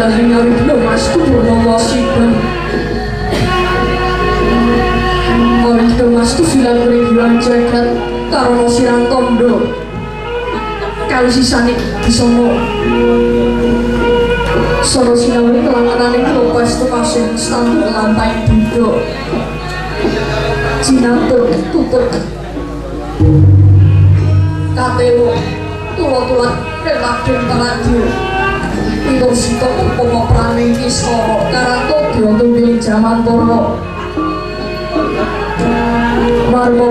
Ilahi ngawitno mas Purnomo Sidon ngawitno mas silang ribuan jagat karono sirang tondo kawisisane disono sono sinawari kelanganane kelopas tumasin stantu kelampai budo jinatur tutur katewo tulo-tulat reladen paradio Ito sito upomo praning kisoro Karato diotunggiling jaman toro Marmo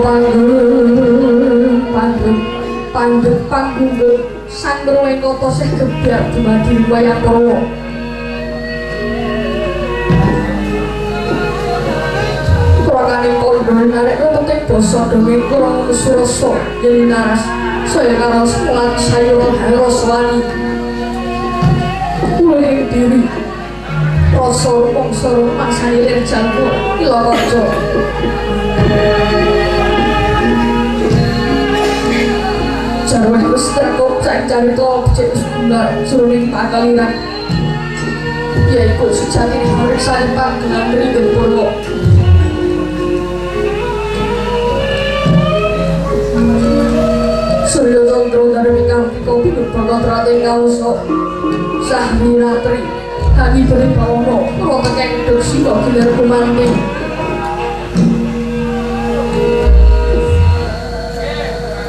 panggung Sang berweng koto seh gebiak Dumadi wayang toro Kurangane kondo narik Lepetik boso dongeng kurang suroso Jadi naras Saya karo semulan sayur Heros wani Kuling diri Rosor pongsor Masani lerjangku Ilo kojo Jarwah keseterkop Cari tol Cek sebulan Suruning pakaliran Yaiku sejati Harik salipan Dengan beri berpurwo Suryo Sondro dari Mikang Piko Biduk Bagot Rating Kauso Sahni Ratri Hani Beri Bawono Kalau tekeng Duk Siko Gilir Kumanting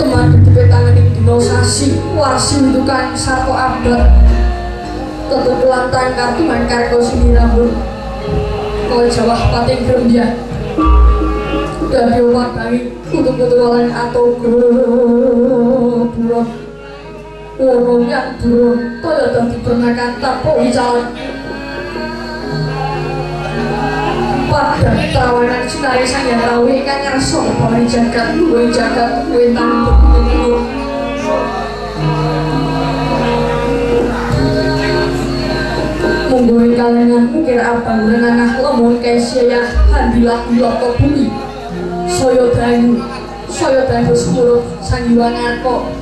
Teman di tangan ini dinosasi Warsi Dukan Satu Abad Tentu Kelantang Kartu Main Karko Sini Rambut Kau Jawa Pating Gerembiah Dari umat kami Kutu-kutu walan atau buruk Lorong yang buruk Toyo dan dipernakan Tapo jalan Pada tawanan Sinari sang yang rawi Ikan ngeresok Balai jagat Luwe jagat Luwe tangan berbunuh Mungguin kalengan Mungkir abang Renangah lemon Kaisya Handilah Loko bumi Soyo dayu sepuluh Sanjiwa ngarko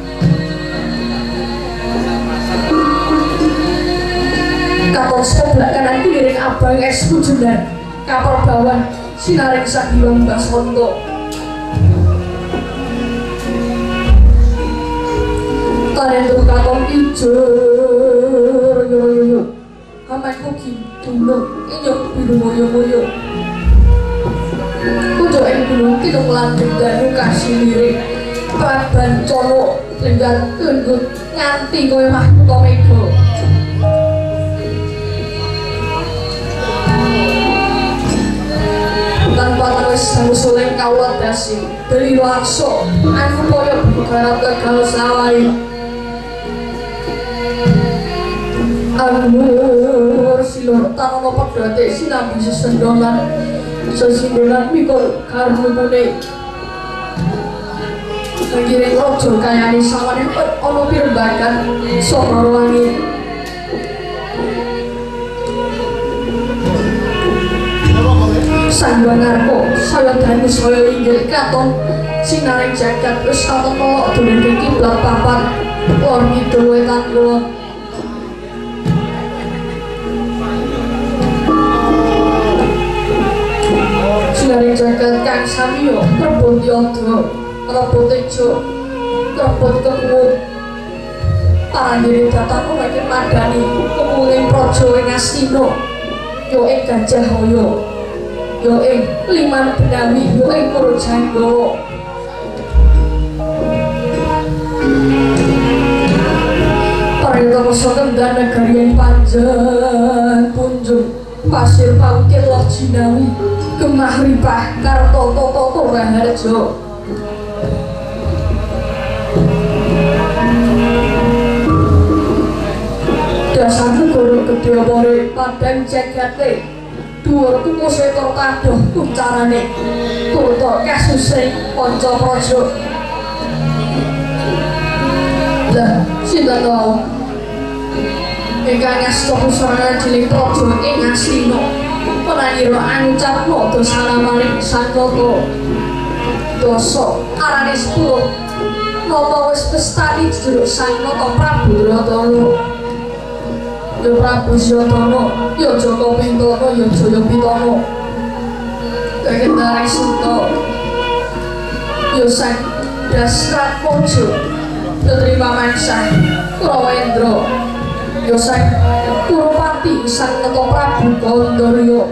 Kapal sebelah kanan kiring abang esku jendar Kapal bawah sinaring Sanjiwa Mbak Sonto Tarian tuh kakong ijur Yoyo Hamanku gindung Inyok biru moyo-moyo Kudu ing gunung kidung lanjut danu kasih lirik Paban colo lenggan tunggut nganti kowe mahkota mega Tanpa terus sangusuleng kawat dasi Beli wakso Aku koyo bergarap tegal sawai Anggur silur tanono pedate sinambi sesendolan Sesindolan mikul karmu mune Ngiring rojo kayani sawane ono pirembagan Soro wangi Sanjwa ngarko saya danu saya inggil katon Sinaring jagat wis katon melok Duleng kiblat papan Lor ngidul wetan kulon Sinaring jagat kang samiyo Rebut yodo Rebut ijo Rebut kemud Parandiri datang oleh madani Kemuling projo ing Astino Yo ing Gajah Hoyo Yo ing Liman Benawi Yo ing Purwojangga Parita koso kendhan negari ing panjen punjung Pasir Pangkil Loh Jinawi Gemah Ripah Karto Toto Raharjo Dasar negara gedhe opore padang jagate dhuwur kuku setor tadoh kuncarane tutuk kasuse panca praja lah sinten to ingkang ngasta pusana dening praja ing Astina penanira anucapna dosa maling sangkaka dosa arane sepuluh napa wis pestani jero Sang Nata Prabu Duryudana. Ya Prabu Siyadana, ya Jaka Pintana, ya Jayapitana. Kendari Suta, ya Sang Dasratmaja, ya Triwamangsah, Krawendra, ya Sang Kurupati, Sang Nata Prabu Gandarya.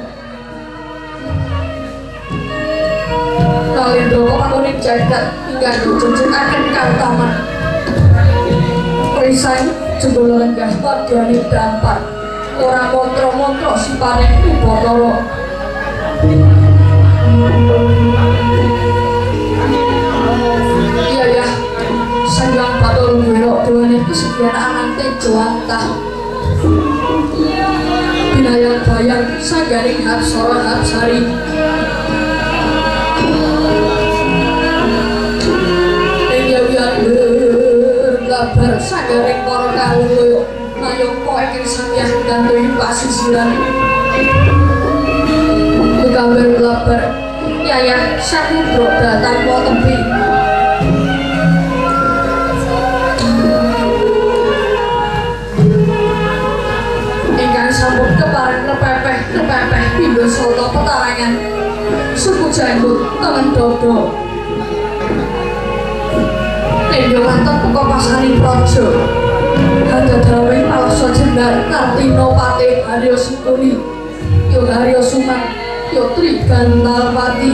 Nalendra pakuning jagat ingkang njejekaken kautaman. Risang jebul lenggah padane dampak, ora mantra-mantra sipaning Ubatara. Iya ya, Sanghyang Bathara Wira dewane kesedihan anan tejo antah. Binayang-bayang sanggaring Hapsara Hapsari. Labar sanggaring para kalungaya ngayangka ing Sangyang Gandhi pasisiran. Kabar labar Yayah Samudra datang wa tebi. Ingkang sampun kepareng nepepeh pindha sata petarangan suku janggut tengen dada. Nindya wonten puka pasaring praja hadadrawing alasa jendar Kartina Patih Harya Sukuni, ya Harya Suman, ya Trigantalpati.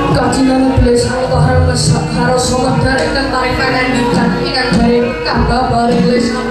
Kajinan bilih sarta harasa medhar ingkang paring pangandikan ingkang jaring kababaring lisan.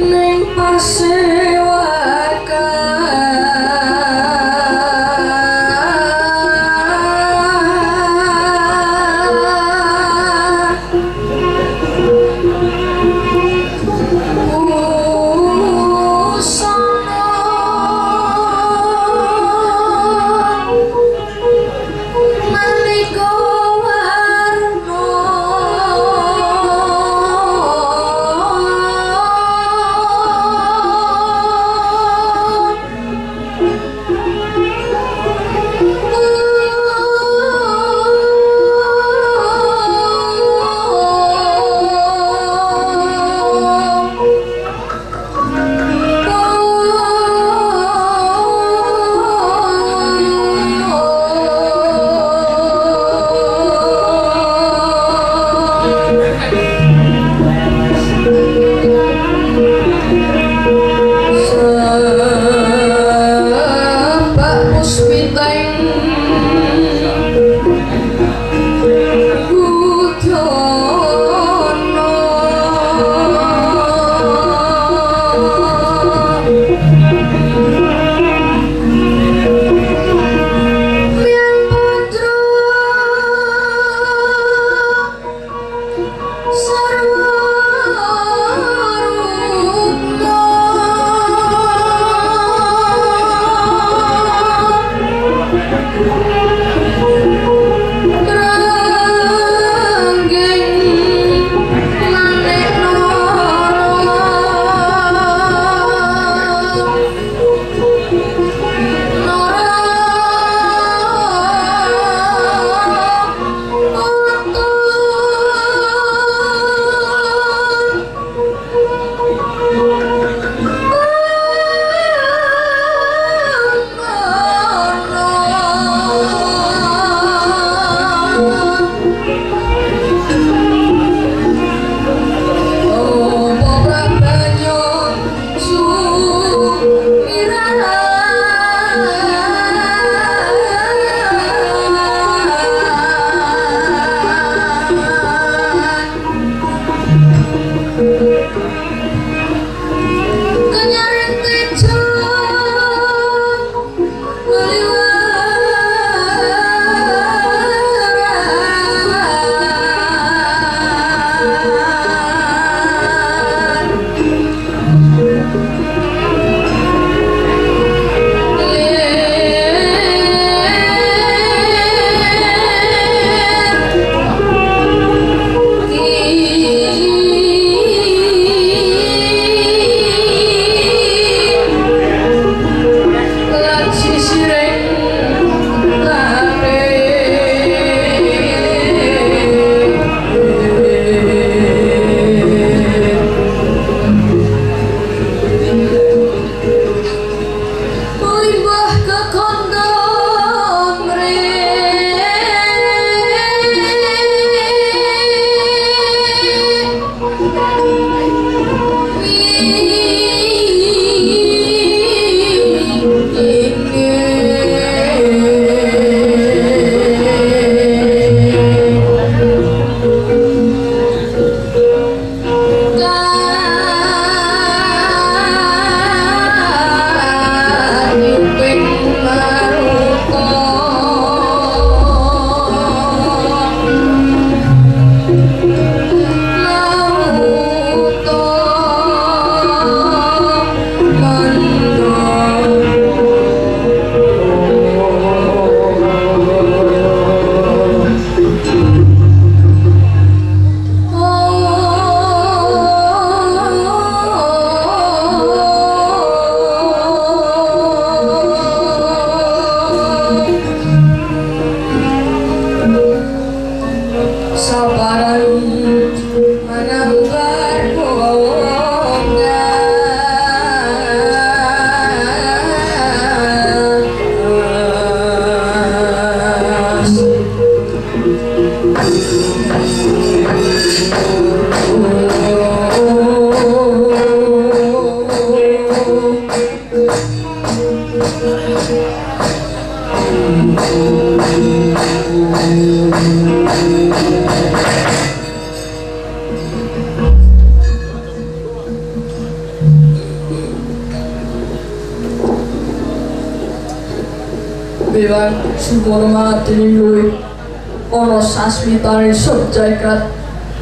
ning Bilang sumono matining luwih ana sasmitane subjagat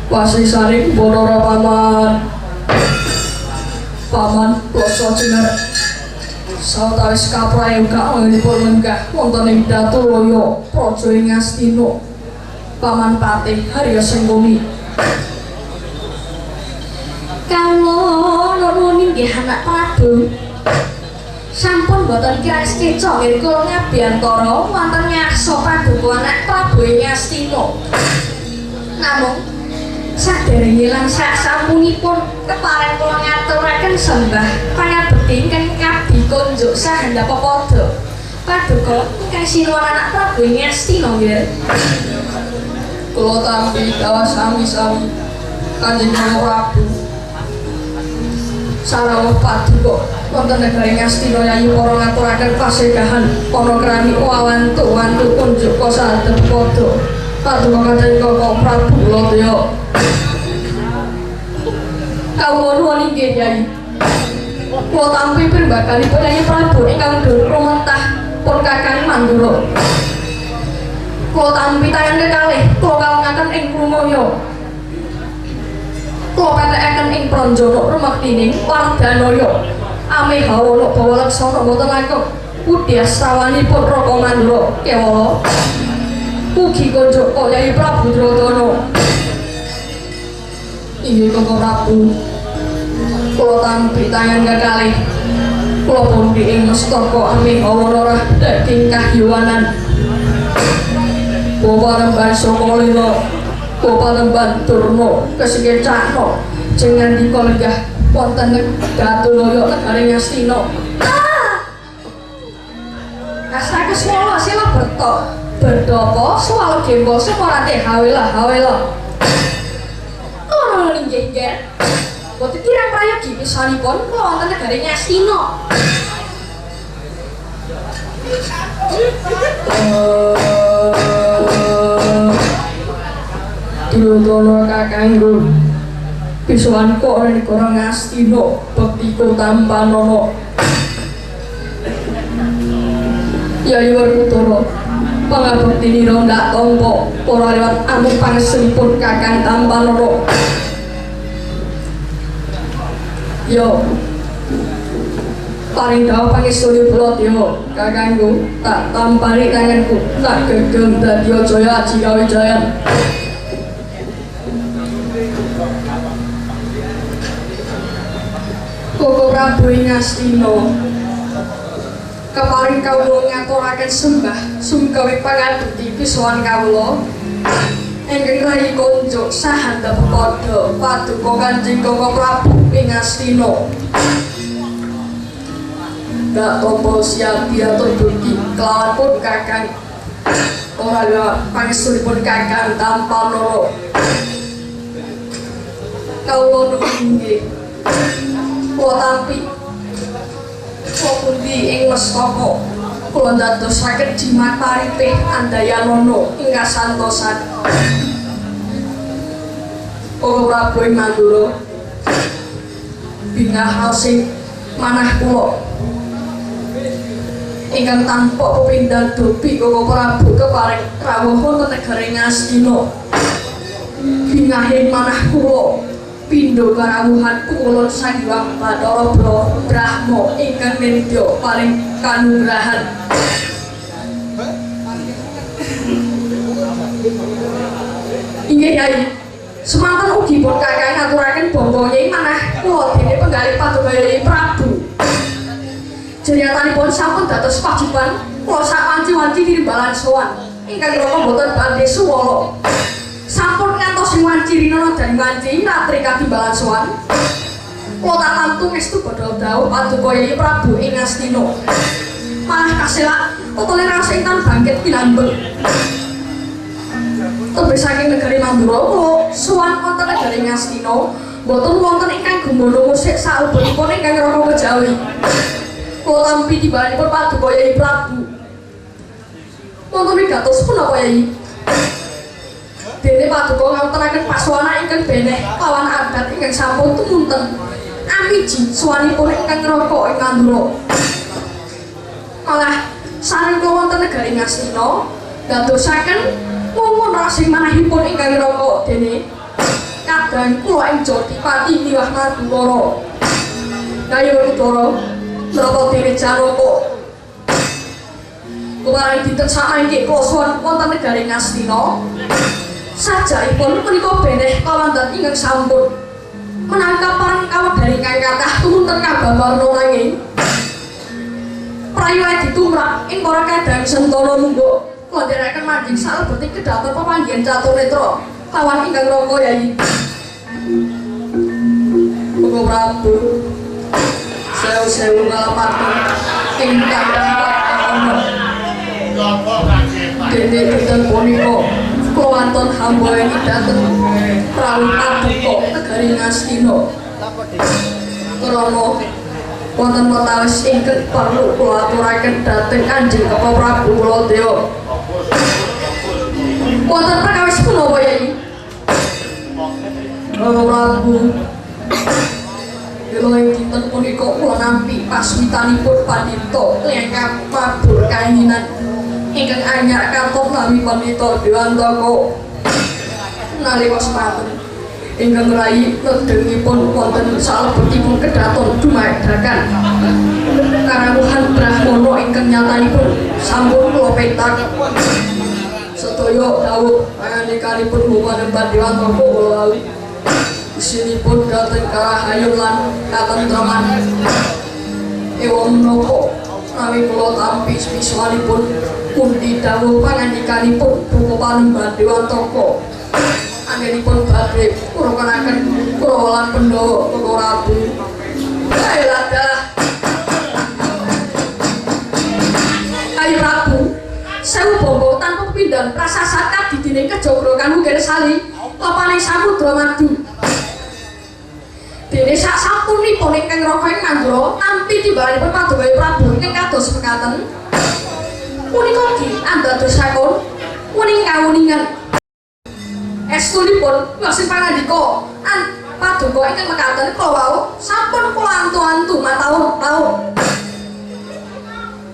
wasisaning Banara Paman. Paman kloso jenar sawetawis kaprayoga anggenipun lenggah wonten ing Datuloyo praja ing Astina. Paman Patih Harya Sengkuni. Kawula nuwun inggih anak Prabu. Sampun boten kiras keca nggih kula ngabiyantara wonten ngaksa paduka anak Prabu ing Astina. Namung saderenge lan sasampunipun kepareng kula ngaturaken sembah pangabekti ingkang ngabdi kunjuk sahandhap padha. Paduka ingkang sinuwun anak Prabu ing Astina nggih. Kula tampi dawa sami-sami Kanjeng Prabu. Sarawuh paduka wonten negari Astina yayi para ngaturaken pasegahan para krami wawantu-wantu kunjuk sadhep padha. Paduka Kanjeng Prabu Ladya. Kawula nuwun inggih Yayi. Kula tampi pirbagalipun Yayi Prabu ingkang dur rumentah pun Kakang Mandura. Kula tampi tangan kekalih kula kawangaken ing Rumaya. Kula petekaken ing Pranjana rumektining Wardanaya. Ame hawana bawa laksana boten langkung Budyastawanipun Raka Mandura kewala. Ugi kunjuk Yayi Prabu Dratana. Inggih Kakang Prabu. Kula tampi tangan kekalih kula pundi ing mestaka ame hawana daging kahyuwanan. Panembahan Sakalila, panembahan Durna kesikecakna jeneng dika lenggah wonten Datuloyo negari Astina. Asake swala sila berta. Berdapa swala gembo semarate hawela. Ora nggih nggih. Boten kirang prayogi pisanipun kula wonten negari Astina. Dratana kakangku pisuwan kok ora negara Astina bekti Tambanana. Yayi Werkudara pangabektinira ndak tampa para liwat amung pangesunipun Kakang Tambanana. Yo paring dawuh pangestu Ladya kakangku tak tampani tanganku tak gegem dadi jaya aji kawijayan. Koko Prabu ing Astina keparing kawula ngaturaken sembah sumgawe pangabekti pisuwan kawula ingkang rayi kunjuk sahandhap padha paduka Kanjeng Koko Prabu ing Astina. Dak tombo siap piato duki kelawan pun kakang ora lewat pangestunipun Kakang Tambanana. Kawula nuwun inggih kula tampi kula pundi ing mestaka kula ndadosaken jimat paripih Andayanana ingkang santosan. Koko Prabu ing Mandura bingah sing manah kula ingkang tanpa pepindhah dobi Koko Prabu keparing rawuh wonten negari Astina. Bingahing manah kula pindha karawuhan kula Sanghyang Bathara Brahma ingkang nindya paring kanugrahan. Inggih Yayi, semanten ugi pun kakang ngaturaken bangga Yayi manah kula dene penggalih paduka Yayi Prabu. Jeriyatanipun sampun dados pajiban kula sak wanci-wanci tirimbalan sowan ingkang raka boten badhe suwala. Sampun ngantos ing wanci rina dan wanci natri katimbalan sowan. Kula tak tamtu ngestu badhe dawuh paduka Yayi Prabu ing Astina. Malah kaselak toleransi ingkang bangkit pinambel. Tembé saking negari Mandura kula sowan wonten negari Astina boten wonten ingkang gumana musik salebetipun ingkang raka kejawi. Kula tampi timbanganipun paduka Yayi Prabu. Wonten wigatos punapa Yayi? Dene paduka ngawontenaken paswana ingkang beneh lawan adat ingkang sampun tumunten amiji sowanipun ingkang raka ing Mandura. Malah saring kula wonten negari Ngastina dadosaken mumpun rasing manahipun ingkang raka dene kadang kula ing Jodipati miwah Madukara kaya Udara Brata Dewi Janaka kuwarang dinten samangke kula sowan wonten negari Ngastina sajaipun menika beneh kawanten ingkang sampun menawi kapareng kawedari ingkang kathah tumunten kababarna nanging prayu ditumrap ing para kadang sentana munggo kula ndherekaken manjing salebeting kedhaton pepanggihan Catunetra kawan ingkang raka Yayi Bapak Prabu sewu ngalapaken ingkang dipatakaken dene dinten punika kula wonten hamba ing dhateng prawu paduka negari Ngastina krana wonten watawis ingkang perlu kula aturaken dhateng Kanjeng Bapak Prabu Baladewa wonten perkawis punapa Yayi Bapak Prabu Deloy dinten punika kula nampi paswitanipun Pandhita ingkang mabur kainginan ingkang anyar kantos nami Pandhita Dewantaka nalika semanten ingkang rayi nedengipun wonten salebetipun kedhaton dumadakan karawuhan Brahmana ingkang nyatanipun sampun kula petak sedaya dawuh pangandikanipun Bapak Dewantaka kula isinipun dhateng karahayun lan katentreman ewa menapa menawi kula tampi swiswanipun pundi dawuh pangandikanipun Bapak Panembahan Dewantaka anggenipun badhe kuranganaken kula lan Pandhawa Bapak Prabu dalah Ayo Prabu sewu bangga tanpa pindhan prasasat kadidine kejabra kanggo Gersali lapane samudra madu dene sak sampunipun ingkang raka ing Mandura nampi timbalanipun Paduka Prabu ingkang kados mekaten punika ugi andadosaken kuning kawuningan estunipun wasing pangandika Paduka ingkang mekaten kula wau sampun kula antu-antu mataun-taun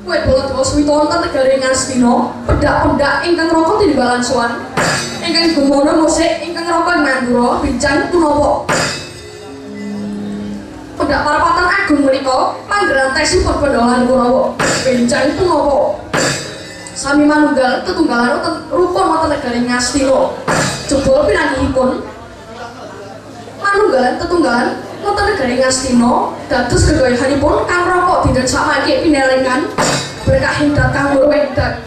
kowe Baladewa suwita wonten negari Ngastina pedhak-pedhak ingkang raka timbalan sowan ingkang gumono musik ingkang raka ing Mandura bincang punapa pedhak parapatan agung menika pangrantesipun Pandhawa Kurawa bincang punapa sami manunggal tetunggalan rupun wonten negari Ngastina jebul pinanggihipun manunggalan tetunggalan wonten negari Ngastina dados gegayahanipun kang raka dinten samangke pinelengan berkah hendak kanggo wedak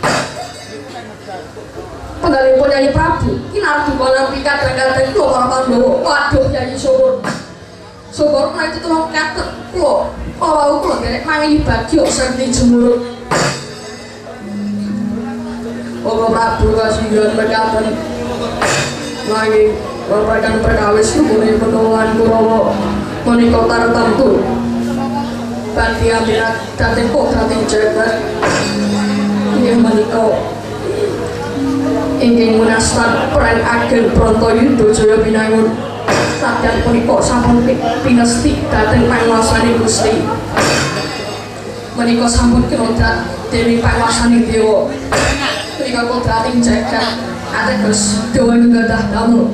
penggalipun Yayi Prabu kinardi nampi kadang-kadang kula para Pandhawa waduh Yayi syukur menawi tetulung katet kula wau kula nderek mangi bagya sakti jemurut Bapak Prabu kasinggihan mekaten mangi babagan perkawis nuwun Pandhawa Kurawa menika tartamtu kanthi amirat dhateng putraning jagat inggih menika inggih munastan perang ageng Bratayuda Jaya Binangun sadyan punika sampun pinesti dhateng panguwasaning Gusti menika sampun kinodrat dening panguwasaning dewa menika putraning jagat ateges dewa gadah damel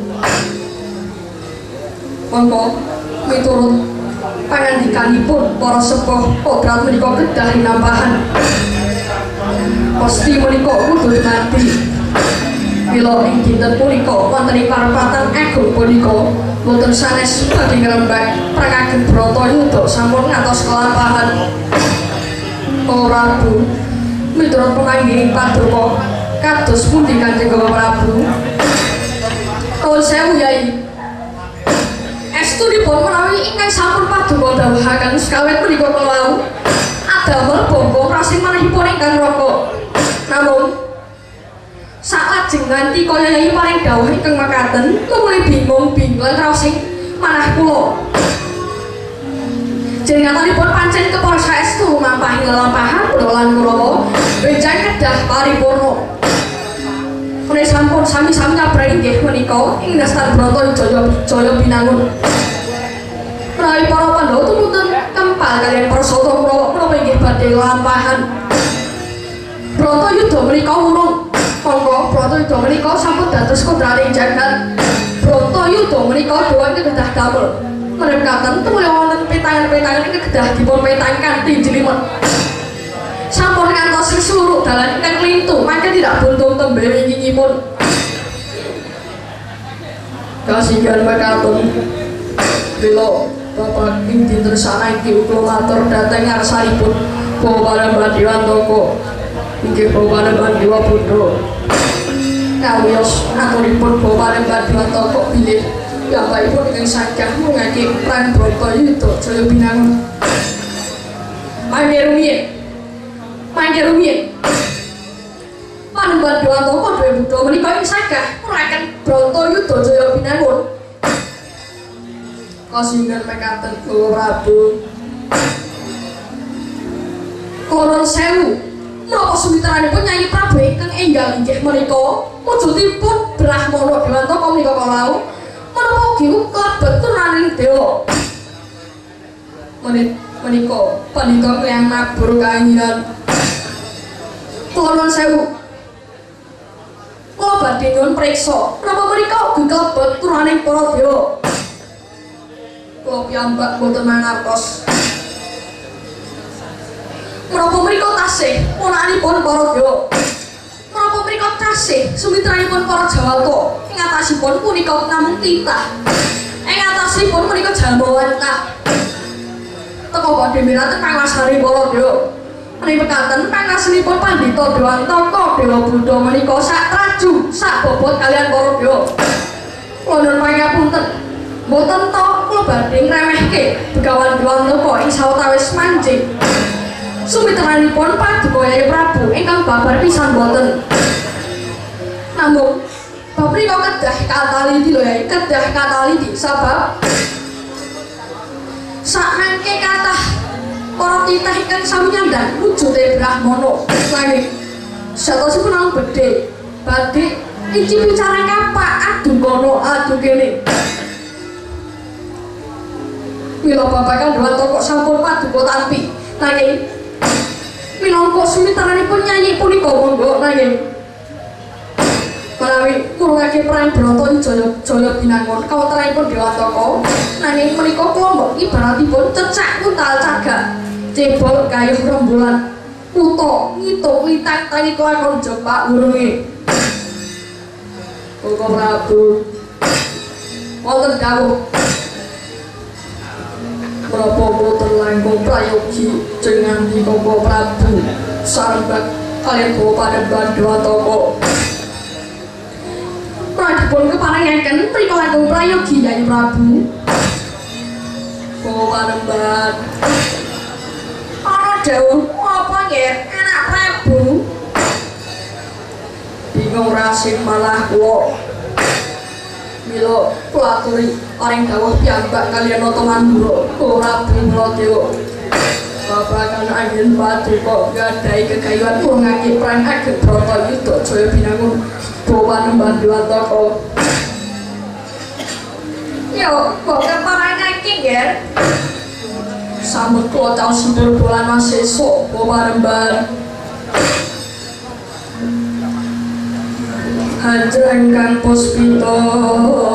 monggo miturut pangandikanipun para sepuh podrat menika kedah nambahan pasti menika kudu mati mila ing dinten punika wonten parapatan agung punika boten sanes badhe ngrembak perang ageng Bratayuda sampun ngantos kelampahan Prabu miturut pemanggih Paduka kados pundi Kanjeng Bapak Prabu nuwun sewu Yayi estunipun menawi ingkang sampun Paduka dawuhaken sekawit menika kula adamel bangga rasing manahipun ingkang raka namun salajeng nganti kaya Yayi paring dawuh ingkang makaten kula bingung lan rasing manah kula jenenganipun pancen kepala saestu mampahi lelampahan Pandhawa Kurawa benjang kedah paripurna menawi sampun sami-sami nyabrahi inggih menika ing dasar Bratayuda Jaya Binangun menawi para Pandhawa tumunten kempal kaliyan para Sata Kurawa menapa inggih badhe lampahan Bratayuda menika wulung monggo Bratayuda menika sampun dados kodraning jagat. Bratayuda menika dawuhipun kedah damel menekaten tumuli wonten petangan-petangan ingkang kedah dipun petang kanthi jelimet sampun ngantos seluruh dalan ingkang klintu mangke tidak buntung tembe wingingipun kasinggan mekaten bila Bapak ing dinten saniki kula matur dhateng ngarsanipun Bapak Panembahan Dewantaka inggih Bapak Panembahan Dewa Buddha kawiyos aturipun Bapak Panembahan Dewantaka bilih piyambakipun ingkang sagah ngungake perang Bratayuda Jaya Binangun mangke rumiyin Panembahan Dewantaka Dewa Buddha menika ing sagah nguraken Bratayuda Jaya Binangun kasinggan mekaten Kula Prabu Koron sewu menapa sumitranipun Nyai Prabu ingkang enggal inggih menika wujudipun Brahmana Dewantaka menika kalau menapa ugi klebet turaning dewa menika panika kaliyan nabur kainginan Koron sewu kula badhe nyuwun priksa menapa menika ugi klebet turaning para dewa kula piyambak boten mangertos menapa mriko tasih ponakanipun para dewa menapa mriko tasih sumitranipun para Jawata ing atasipun punika namung titah ing atasipun menika Jambawantah teka badhe miraten panguwasane para dewa menika mekaten pangasinipun Pandhita Dewantaka Dewa Buddha menika sak traju sak bobot kalian para dewa kula nuwun pangapunten mboten to kula badhe ngremehke Begawan Dewantaka ing sawetawis manjing sumitranipun Paduka Nyai Prabu ingkang babar pisan boten namung bab menika kedah kataliti lho Yai kedah kataliti sabab sakmangke kathah para titah ingkang sami nyandang wujude Brahmana nanging satosipun namung bedhe badhe iji bicara kapak adu kono adu kene mila babagan Dewantaka sampun Paduka tampi nanging minangka sumitranipun Nyai punika monggo nanging menawi kurungake perang Bratayuda Binangun kawontenanipun Dewantaka nanging menika kula ibaratipun cecak untal cagak cebol kayuh rembulan uta ngitung litang tangi kelakon Pak urunge Koko Prabu wonten dawuh menapa boten langkung prayogi jeneng Koko Prabu sarembak kaliyan Bapak Panembahan Dewantaka pradipun keparengaken mrika langkung prayogi Nyai Prabu Bapak Panembahan ana dawuh apa nggih anak Prabu bingung rasih malah kula mila kula aturi paring dawuh piyambak kaliyan Nata Mandura Prabu Muladewa babagan angin Paduka gadhahi gegayuhan ngurungake perang ageng Bratayuda Jaya Binangun Bapak Panembahan Dewantaka yo kok keparengake nggih sampun kula taun sempur bulan Masesa Bapak Panembahan Hajreng Kang Puspitara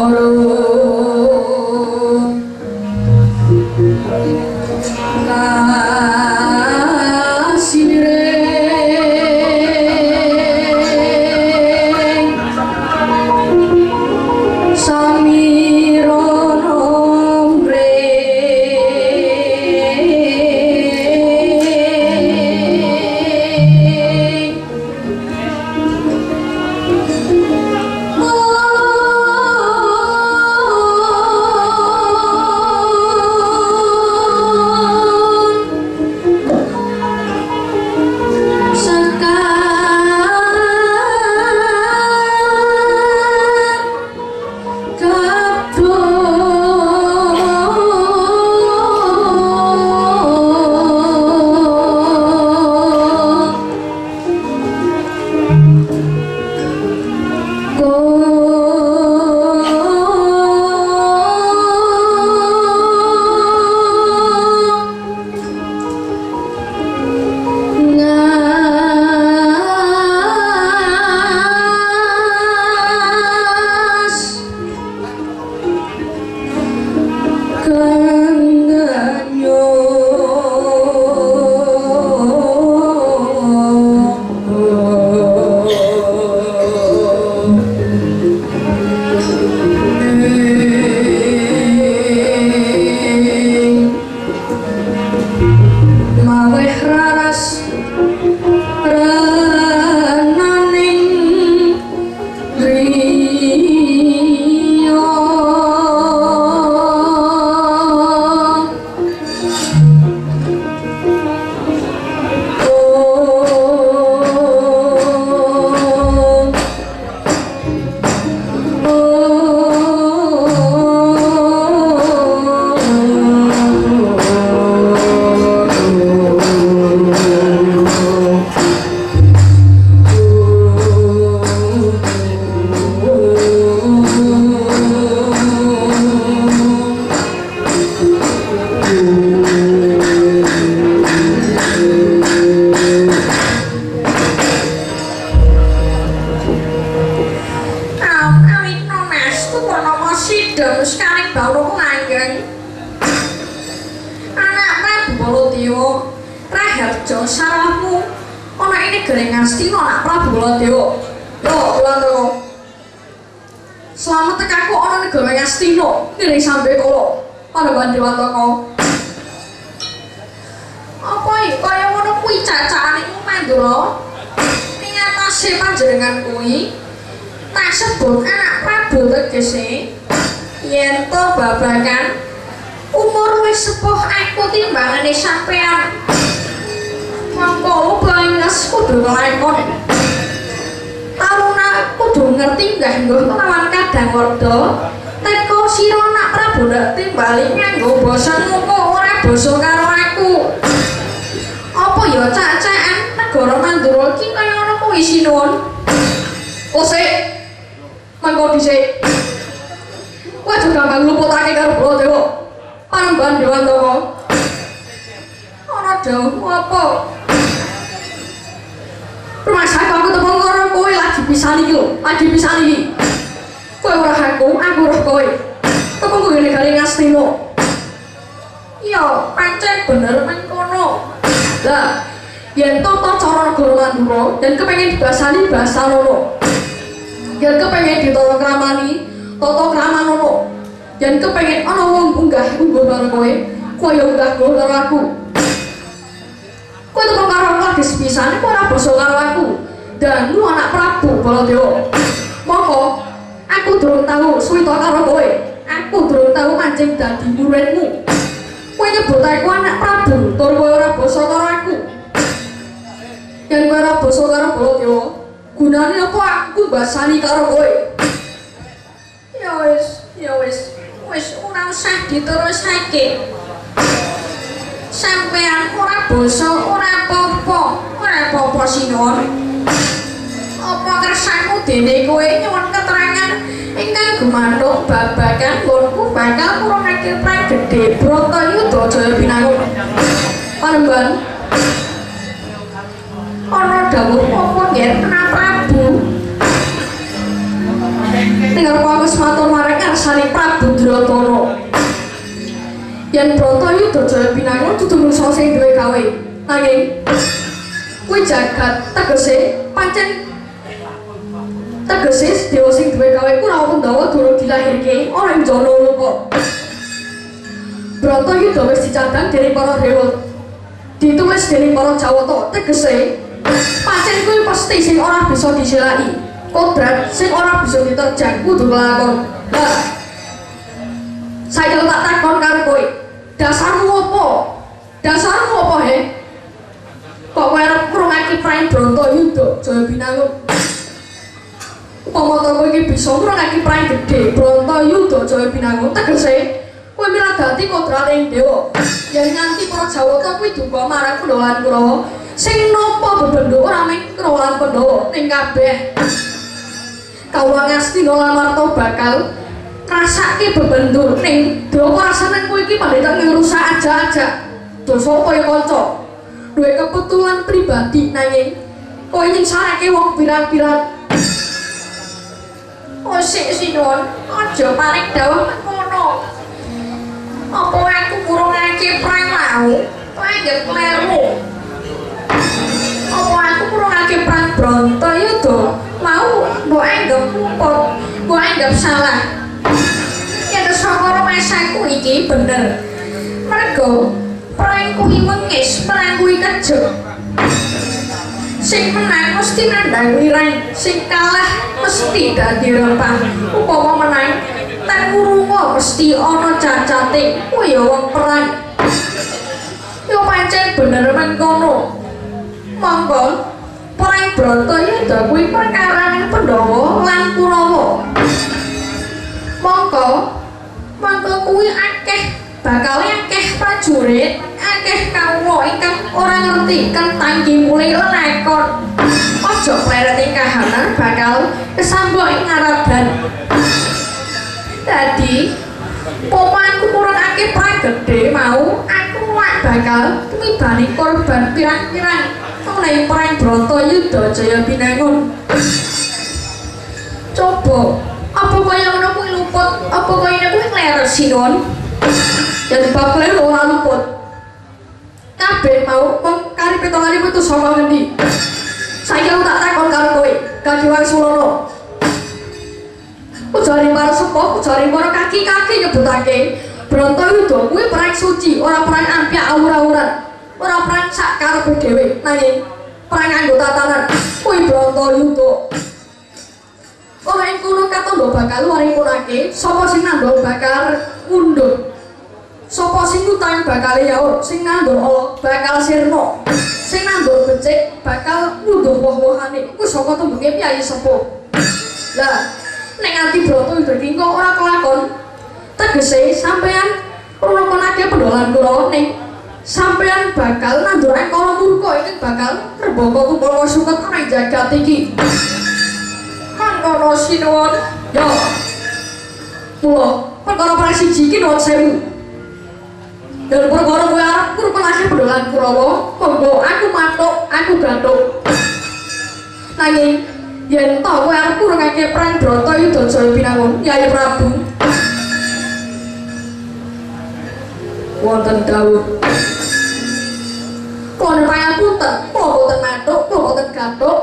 Raharja salahmu ana ing negeri Ngastina anak Prabu Baladewa. Yo Wulandara. Selamat tekaku ana negara Ngastina ngiring sampe kala. Panembahan Dewantaka. Apa iki kaya ngono kuwi cacakanmu Mandura? Ning atase panjenengan kuwi tak sebut anak Prabu tegese yen to babagan umur wis sepuh aku timbangane sampean. Mangko banges kudu nglakon. Taruna kudu ngerti nganggo lawan kadang werda. Teka sira nak Prabu ndak timbali nganggo basa ngoko ora basa karo aku. Apa ya cacakan negara Mandura iki kaya ngono kuwi sinuwun? Sik. Mangko dhisik. Kowe aja gampang luputake karo Baladewa. Panembahan Dewantaka. Ana dawuh apa? Rumah saya aku tepung karo kowe lagi pisan iki lho, lagi pisan iki. Kowe ora aku ora kowe. Tepung kowe negari Ngastina. Iya, pancen bener mengkono. Lah, yen tata cara negara Mandura dan kepengin dibasani basa nono. Yen kepengin ditata kramani, tata krama nono. Yen kepengin ana wong unggah-ungguh karo kowe, kaya unggah-ungguh karo aku. Kowe teko karo aku lagi sepisan ora basa karo aku. Dan lu anak Prabu Baladewa. Moko aku durung tau suwita karo kowe. Aku durung tau mancing dadi muridmu. Kowe nyebut aku anak Prabu, tur kowe ora basa karo aku. Yen kowe ora basa karo Baladewa, gunane apa aku basani karo kowe? Ya wis ora usah diterusake. Sampean ora basa ora apa-apa sinuwun. Apa kersane dene kowe nyuwun keterangan ingkang gumantung babagan nggonku bakal ngurungake perang gedhe Bratayuda Jaya Pinangun. Panembahan. Ana dawuh apa nggih anak Prabu? Tinggal aku matur marang ngarsane Prabu Duryudana. Yen Bratayuda Jaya Pinangun dudu mungsuh sing duwe gawe. Nanging kuwi jagat tegese pancen tegese dewa sing duwe gawe ku ora Pandhawa durung dilahirke ora ing jana kok. Bratayuda wis dicadhang dening para dewa. Ditulis dening para Jawata tegese pancen kuwi pasti sing ora bisa disilaki. Kodrat sing ora bisa diterjang kudu kelakon. Lah saya tak takon karo kowe. Dasarmu apa? Dasarmu apa he? Kok kowe arep ngrungake perang Bratayuda Jaya Pinangun? Upama to kowe iki bisa ngrungake perang gedhe Bratayuda Jaya Pinangun tegese kowe miradati kodrating dewa. Yen nganti para Jawata kuwi duka marang Pandhawa Kurawa sing napa bebendho ora mung Kurawa lan Pandhawa ning kabeh kawula Ngastina lan Marta bakal ngrasake bebendur ning dawa rasane kowe iki pandhetan ngrusak aja-aja. Dosa apa ya kanca? Duwe kebetulan pribadi nanging kowe nyingsarake wong pirang-pirang. Sik sinuwun, aja paling dawuh mengkono. Apa aku ngurungake perang mau? Panggep kleru. Apa aku ngurungake perang Bratayuda mau mbok anggap ngupot, mbok anggap salah. Yen sakara masaku iki bener. Mergo perang kuwi wengis, perang kuwi kejep. Sing menang mesti nandhang wirang, sing kalah mesti dadi rempah. Upama menang, tan ngurunga mesti ana cacate. Kuwi ya wong perang. Yo pancen bener mengkono. Monggo perang Bratayuda kuwi perkaraning Pandhawa lan Kurawa. Monggo kuwi akeh bakal akeh prajurit, akeh kawula ingkang ora ngerti kentanggi mulih lelakon. Aja klereting kahanan bakal kesambok ing ngaraban. Dadi pomanku kurang akeh perang gedhe mau, aku lak bakal tumibani korban pirang-pirang mengenai perang Bratayuda Jaya Pinangun. Coba apa kaya ngono kuwi luput, apa kaya kuwi kleres sinuwun? Jadi bab kleru ora luput. Kabeh mau mung pitonganipun itu saka ngendi? Saiki aku tak takon karo kowe, Kaki Wangsulana. Ujare para sepuh, ujare para kaki-kaki nyebutake Brontoyuda kuwi perang suci, ora perang ampyak awur-awuran. Ora perang sak karepe dhewe, nanging perang nganggo tatanan. Kuwi Brontoyuda. Ora ing kono katondo bakal waringkunake sapa sing nandhang bakal mundur. Sapa sing utang bakal yaur, sing nandur ala bakal sirna. Sing nandur becik bakal ngunduh woh-wohane. Iku saka tembunge Piyayi Sepuh. Lah, nek ati Brontoyuda iki kok ora kelakon, tegese sampean ngrungokke pendolan kula ning sampean bakal nandur angkara murka iki bakal rebaka tumpul suket ana jagat iki. Mangkono sinuwun. Yo. Mula perkara perang siji iki nuwun sewu. Dan perkara kowe arep ngrungokke pendolan Kurawa, monggo aku matuk, aku gathuk. Nanging yen ta kowe arep ngrungokke perang Brontoyuda Jaya Pinangun, Yai Prabu. Wonten dawuh. Kula pangapunten, kula boten matuk, kula boten gathuk,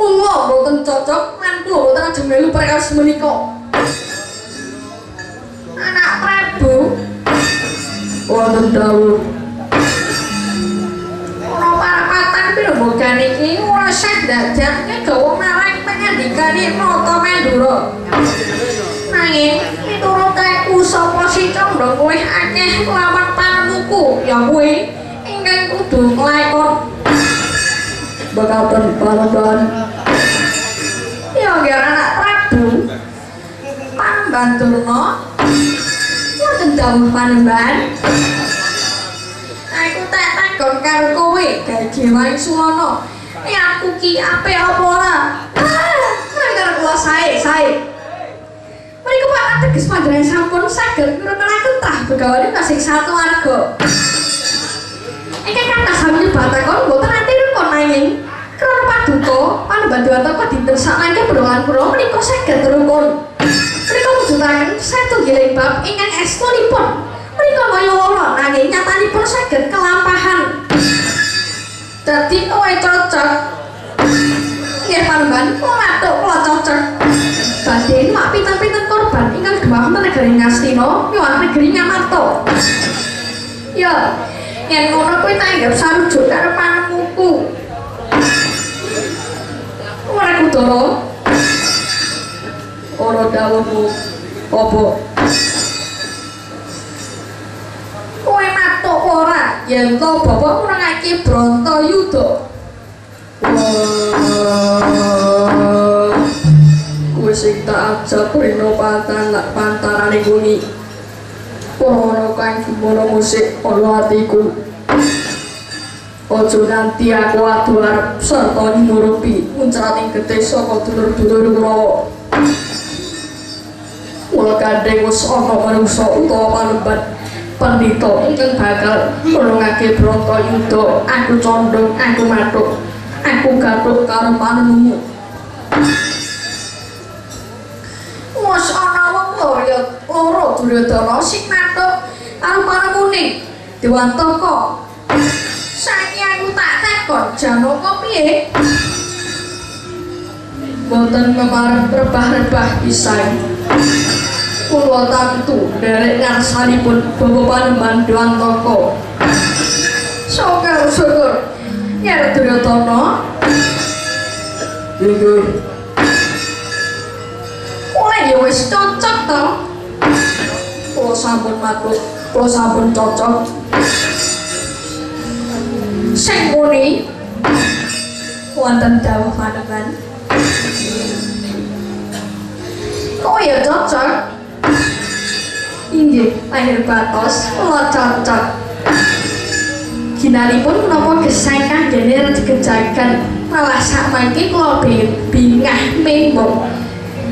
kula boten cocok lan kula boten ajeng melu perkawis menika. Anak Prabu. Wonten dawuh. Ora parapatan pirembugan iki ora sah dadake gawa marang pangandikane Nata Mandura. Nanging miturut aku sapa sing condong luwih akeh lawan panemuku ya kuwi ingkang kudu nglakon bakaten panembahan. Ya nggih anak Prabu. Pambanturna wonten dawuh panembahan. Aku tak takon karo kowe, Kaki Wangsulana. Aku ki apik apa ora? Karo kula sae. Mriku Pak ateges panjenengan sampun saged ngrungokaken tah begawane tasih satu warga. Ingkang kathah sami nyebatakon boten ati rukun nanging krana paduka panembahan Dewata dinten sakmangke pendolan kula menika saged rukun. Menika mujudaken satunggiling bab ingkang estunipun. Menika kaya ora nanging nyatanipun saged kelampahan. Dadi kowe cocok. Nggih panembahan kula matuk kula cocok. Badhe mak pinten-pinten korban ingkang dhumateng negari Ngastina miwah negeri Ngamarta. Ya, yen ngono kuwi tak anggap sarujuk karo panemuku. Ora Kudara. Ora dawuhmu apa? Kowe matuk ora yen to bapak ngrungake Brontoyuda. Kowe sing tak ajak rena pantarane kuwi. Para kang gumana musik ana atiku. Aja nganti aku adu arep sarta nyurupi muncrating getih saka dulur-dulur Kurawa. Mula kandheng wis ana manungsa utawa panembahan pandhita ingkang bakal ngrungake Brontoyuda. Aku condong, aku matuk, aku gathuk karo panemumu. Wis ana wong loro Duryudana sing matuk karo panemune Dewantaka. Saiki aku tak takon Janaka piye? Boten kepareng rebah-rebah pisan. Kula tantu nderek ngarsanipun Bapak Panembahan Dewantaka. Syukur yen Duryudana. Nggih. Kowe ya wis cocok to. Kula sampun matur, kula sampun cocok. Sing muni wonten dawuh panembahan. Kowe ya cocok. Inggih, lahir batos kula cocok. Ginanipun menapa gesang kanggene digejagan malah sakmangke kula bingah membong.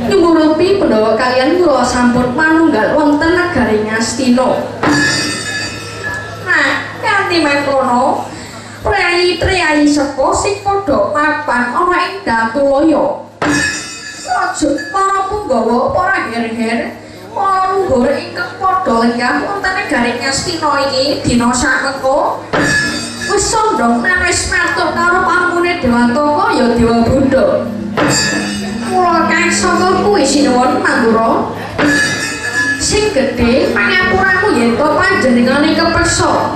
Nyumurupi Pandhawa kaliyan kula sampun manunggal wonten negari Ngastina. Nah, kanthi mangkono priyayi-priyayi sepuh sing padha mapan ana ing Datulaya. Aja para punggawa, para her-her, para luhur ingkang padha lenggah wonten negari Ngastina iki dina sakmengko wis sondhong nang wis matur Dewantaka ya Dewa Buddha. Mula kang saka kuwi sinuwun Mandura. Sing gedhe pangapuramu yen to panjenengane kepeksa.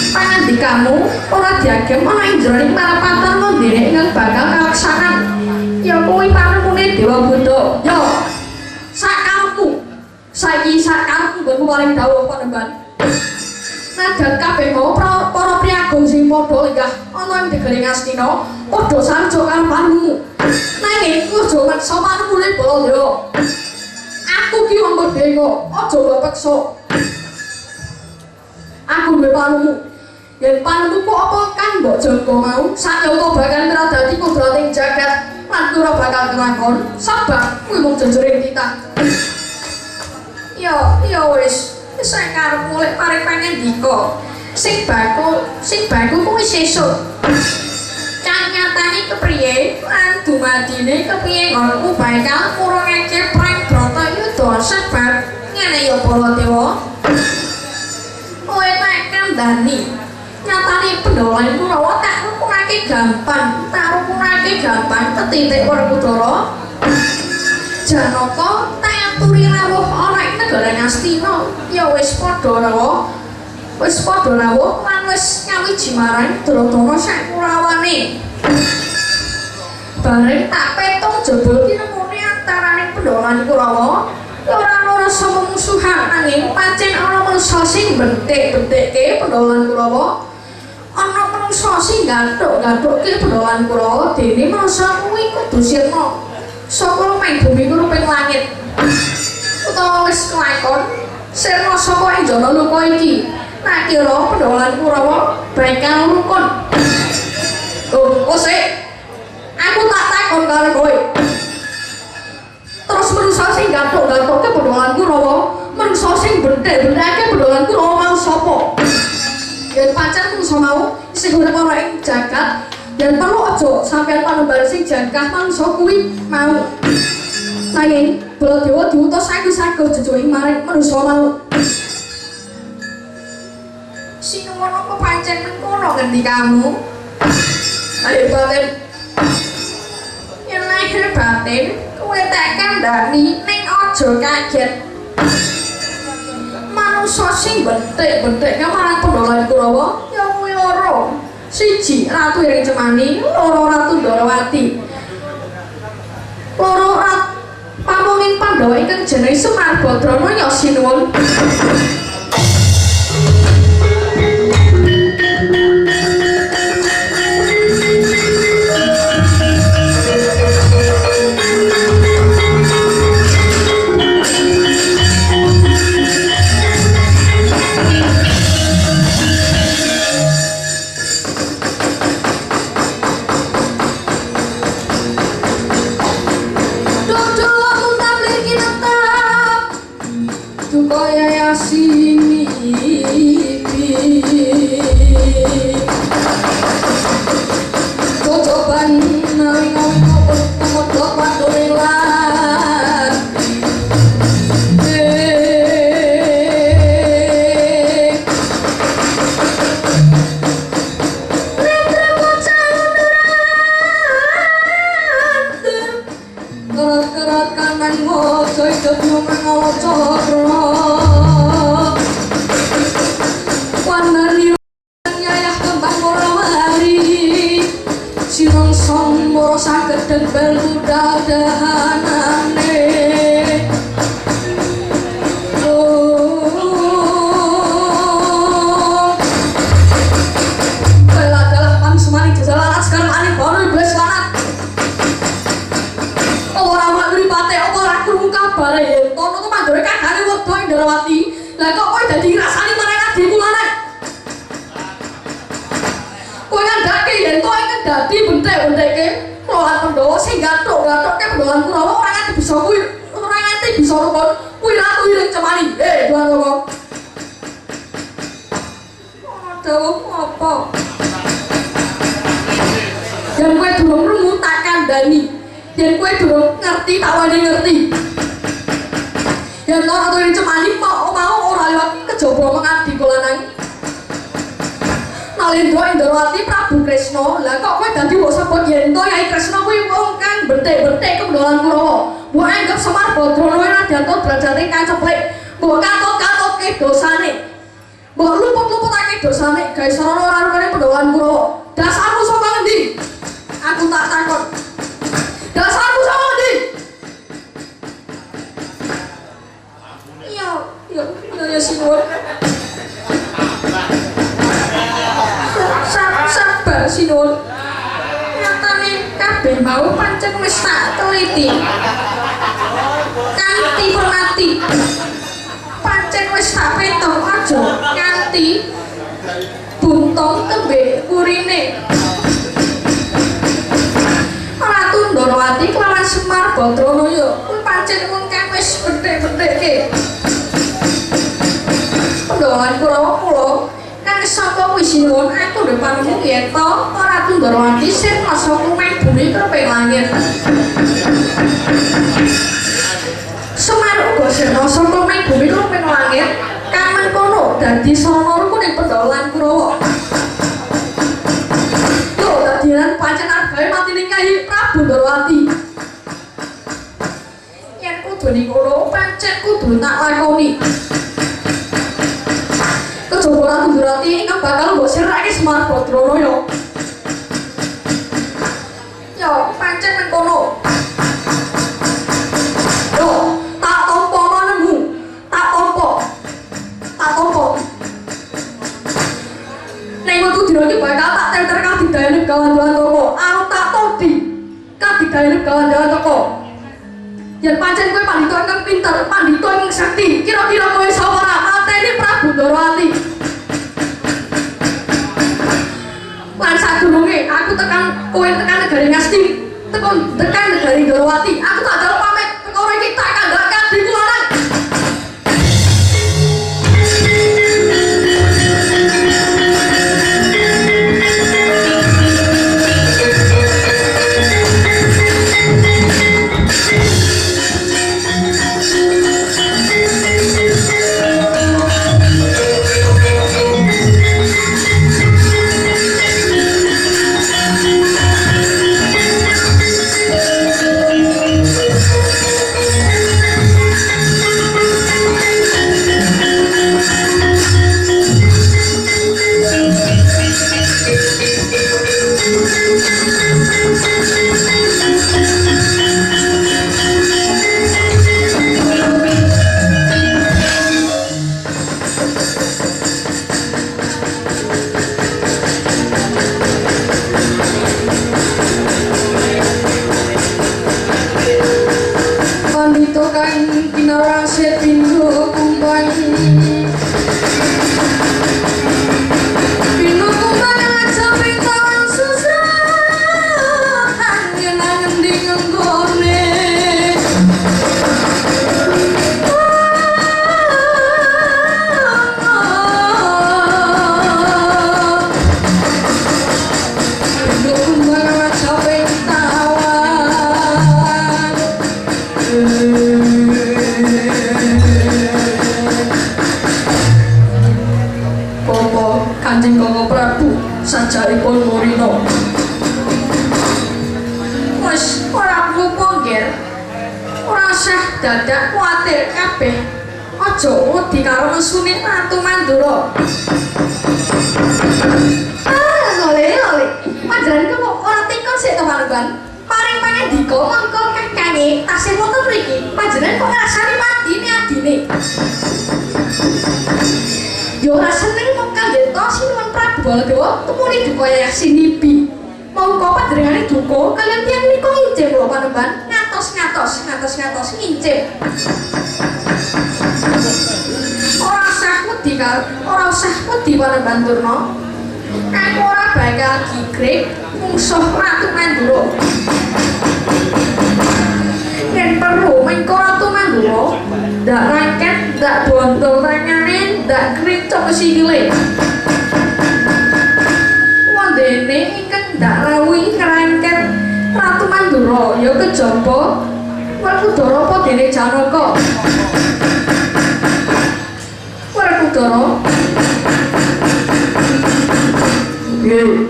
Pangandikamu ora diagem ana ing jroning marapatan mondene ingkang bakal kaleksanan. Ya kuwi panungune Dewa Buddha. Ya sakarepmu. Saiki sakarepmu nggonku paling dawuh panembahan. Nadan kabeh mau para priagung sing padha lenggah ana ing negeri Ngastina padha sanjo karo panumu. Nanging aja meksa panumune Baladewa. Aku ki wong Bendega, aja mbok peksa. Aku duwe panumu. Yen panumu apa kang mbok jaga mau, sanyata bakal ngradati kudrating jagat lan ora bakal kelakon. Sabab kuwi mung jejering titah. Ya wis. Saya karep mulai paring pangandika. Sing baku kuwi sesuk. Kang nyatane kepriye lan dumadine kepiye nggonku bakal ngurungake perang Bratayuda sebab ngene ya Baladewa. Kowe tak kandhani. Nyatane Pandhawa Kurawa tak rukunake gampang, ketitik Werkudara. Janaka tak aturi rawuh ana ing negara Ngastina. Ya wis padha rawuh lan wis nyawiji marang Duryudana sak Kurawane. Bareng tak petung jebul tinemune antaraning Pandhawa Kurawa ora ana rasa mungsuhan nanging pancen ana manungsa sing bentik-bentikke Pandhawa Kurawa. Ana manungsa sing gathuk-gathukke Pandhawa Kurawa dene manungsa kuwi kudu sirna saka ming bumi kuruping langit. Utawa wis kelakon sirna saka enjana luka iki. Nak kira Pandhawa Kurawa bakal rukun. Sik. Aku tak takon karo kowe. Terus manusa sing gathuk-gathukke Pandhawa Kurawa, manusa sing bentek-bentekke Pandhawa Kurawa mau sapa? Yen pancen manusa mau sing urip ana ing jagat, yen perlu aja sampeyan panembahan sing jangkah manusa kuwi mau. Nanging Baladewa diutus sagu-sagu jejuing maring manusa mau. Sinuwun apa pancen mengkono ngendikamu? Lahir batin. Yen lahir batin, kowe tak kandhani ning aja kaget. Manusa sing bentik-bentik marang Pandhawa Kurawa ya kuwi loro. Siji Ratu Iring Cemani, loro Ratu Ndarawati. Loro pamunging Pandhawa ingkang jenenge Semar Badrana ya sinuwun. Yen kowe durung krungu tak kandhani. Yen kowe durung ngerti tak wani ngerti. Yen ora Ratu Iring Cemani mau ora liwat kejaba mengabdi kula nang. Nalendra Indrawati Prabu Kresna Kresna. Lah kok kowe dadi mbok sebut yen to Yai Kresna kuwi wong kang bentik-bentik kemendolan Kurawa. Mbok anggap Semar Badrana ora diatur derajate kang ceplik. Mbok katut-katutke dosane. Mbok luput-luputake dosane gawe sarana ora rupane pendolan Kurawa. Dasarmu saka ngendi? Aku tak takon. Dasarmu saka ngendi? Ya sinuwun. Sabar sinuwun. Nyatane kabeh mau pancen wis tak teliti. Kanthi permati. Pancen wis tak petok aja nganti buntung tembe urine. Ratu Ndarawati kelawan Semar Badrana ya kuwi pancen wong kang wis bedhek-bedhekke. Pendolan Kurawa kula kang sapa kuwi sinuwun aku depanmu yen to Ratu Ndarawati sing rasa kumeh bumi kereping langit. Semar uga sing rasa kumeh bumi kereping langit kang mengkono dadi sarana rukuning pendolan Kurawa. Lho dadian pancen argae mati ninggahi Prabu Ndarawati. Yen kudu ngono pancen kudu tak lakoni. Kejaba Ratu Ndarawati ingkang bakal mbok sirake Semar Badrana ya. Ya, pancen mengkono. Yo, tak tampa manemu. Tak tampa. Tak tampa. Ning wektu dina iki bakal tak tenter kadidayane gawan-gawan toko. Arep tak todi. Kadidayane gawan-gawan toko. Yen pancen kowe pandhita ingkang pinter, pandhita ingkang sakti, kira-kira kowe sapa ora mateni Prabu Ndarawati. Lan sadurunge aku tekan kowe tekan negari Ngasti, tekan negari Ndarawati, aku tak jaluk pamit perkara iki tak kandhakake di kularan. Dadak kuatir kabeh. Aja wedi karo mesune Ratu Mandura. Lole. Panjenengan kok ora tekon sik to Panembahan. Paring pangandika mongko kakane tasih wonten mriki. Panjenengan kok ngrasani matine adine. Yo ora seneng kok kangge to Sinuwun Prabu Baladewa temuni duka Yayah Sinibi. Mongko panjenengane duka kaliyan tiyang nika incip lho Panembahan. Ngatos ngincip. Ora usah wedi Panembahan Durna. Aku ora bakal gigrek mungsuh Ratu Mandura. Yen perlu mengko Ratu Mandura ndak rangket, ndak bontol tangane, ndak kricok sikile. Wondene ingkang ndak rawi ngrangket Ratu Mandura ya kejaba Werkudara apa dene Janaka. Werkudara. Nggih.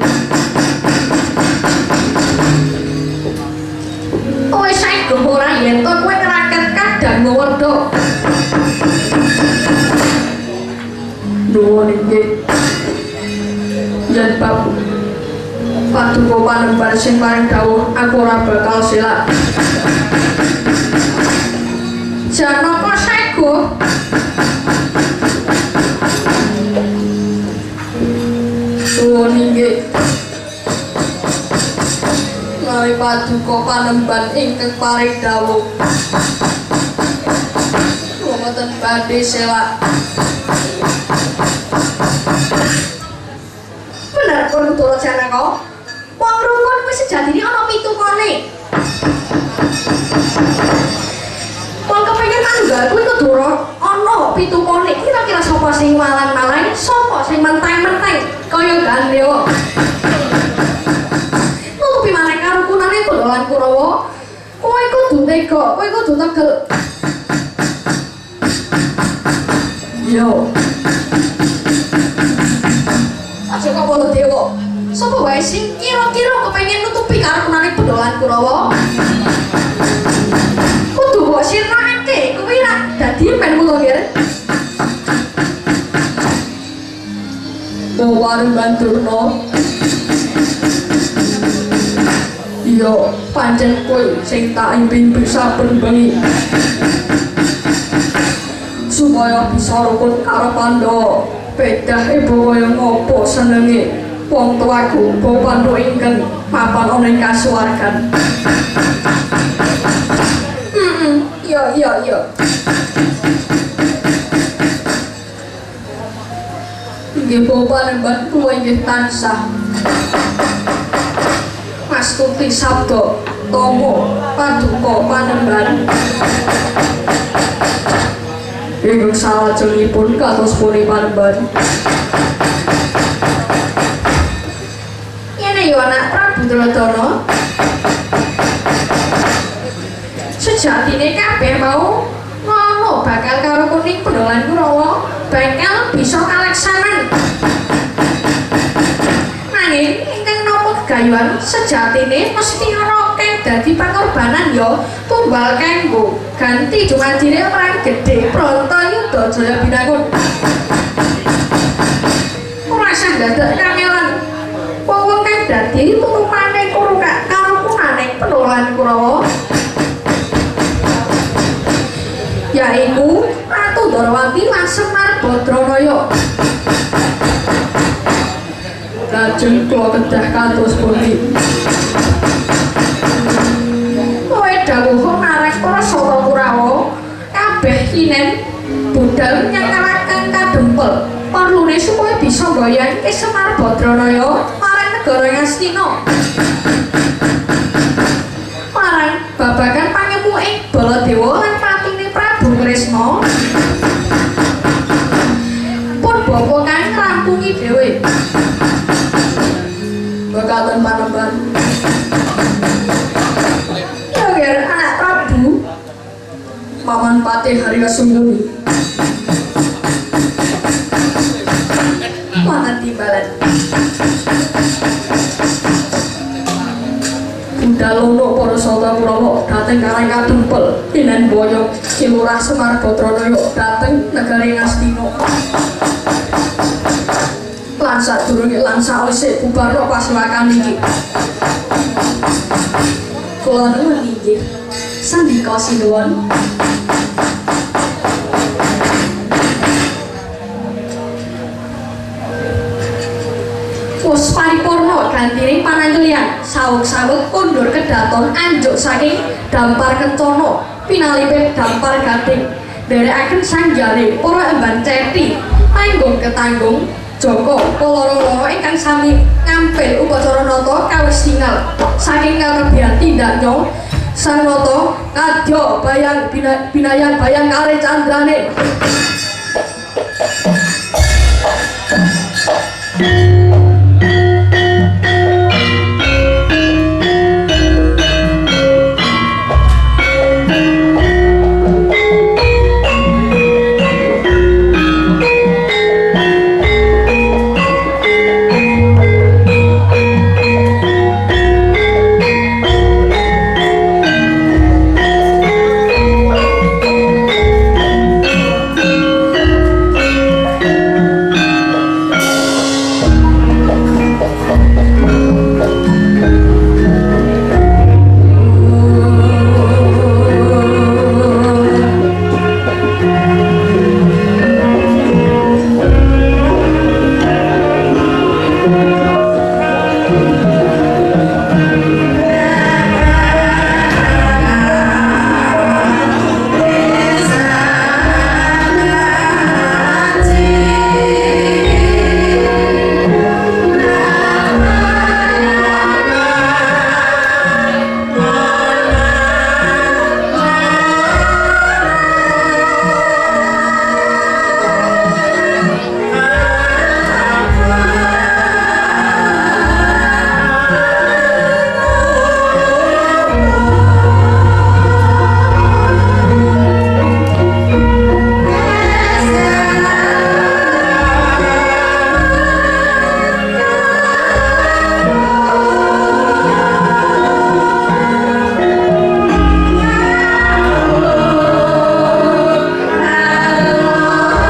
agung ora yen to kowe ngeraket kadang werda. Nuwun inggih. Yen bab paduka panembahan sing paring dawuh aku ora bakal silak. Janaka Sego. Nuwun inggih. Menawi paduka panembahan ingkang paring dawuh wonten badhe silak. Bener kono Dara Janaka. Wong rukun kuwi sejatine ana pitukane. Wong kepengin manunggal kuwi Dara ana pitukane. Kira-kira sapa sing malang-malang, sapa sing menteng-menteng kaya Gandewa. Nutupi maneh karukunane Bandalan Kurawa. Kowe kudu tega, kowe kudu tegel. Yo. Aja kok Bala Dewa. Sapa wae sing kira-kira kepengin nutupi karukunane Bandalan Kurawa. Kudu mbok sirnakake, kuwi ra dadi men mulo nggih. Mau warung banturno. Yo, pancen kowe sing tak impin saben bengi. Supaya bisa rukun karo Pandhawa. Bedah ibu kaya ngopo senenge wong tuaku Bawa Pandhawa ingkang mapan ana ing kasuwargan. Iya. Inggih Bawa Panembahan kula inggih tansah mastuti sabda Tomo Paduka Panembahan. Ingkang salajengipun kados puni Panembahan. Ngene yo anak Prabu Duryudana. Sejatine kabeh mau ngono bakal karo kuning Bandalan Kurawa bakal bisa kaleksanan. Nanging ingkang napa gegayuhan sejatine mesti ana kang dadi pangorbanan ya tumbal kanggo ganti dumadine perang gedhe Bratayuda Jaya Binangun. Ora sah dadak kangelan wong kang dadi tutupane karukunane Bandalan Kurawa. Yaiku Ratu Darawati lan Semar Badranaya. Lajeng kula kedah kados pundi. Kowe dawuh marang para Sata Kurawa kabeh kinen budal nyangkalaken kadempel perlune supaya bisa mbayangke Semar Badranaya marang negara Ngastina. Marang babagan pangemuking Baladewa lan patine Prabu Kresna pun bapa kang ngrampungi dhewe. Bekaten Panembahan. Ya anak Prabu Paman Patih Harya Sembuni. mangan timbalan. Budalono para Sata Kurawa dhateng Karang Kadempel Pinen Boyo Kilurah Semar Badranaya dhateng negari Ngastina. Lan sadurunge lan sawise bubarna pasiwakan iki. Kula nuwun inggih. Sandika sinuwun. Wis paripurna gantining pananggelian saweg-saweg kondur kedaton anjuk saking Dampar Kencana pinalipit Dampar Gading nderekaken sanjane para emban cethi panggung ketanggung Joko kaloro-loro ingkang sami ngampil upacara nata kawis tingal saking karebian tindaknya sang nata kadya bayang binayan bayang kare candrane.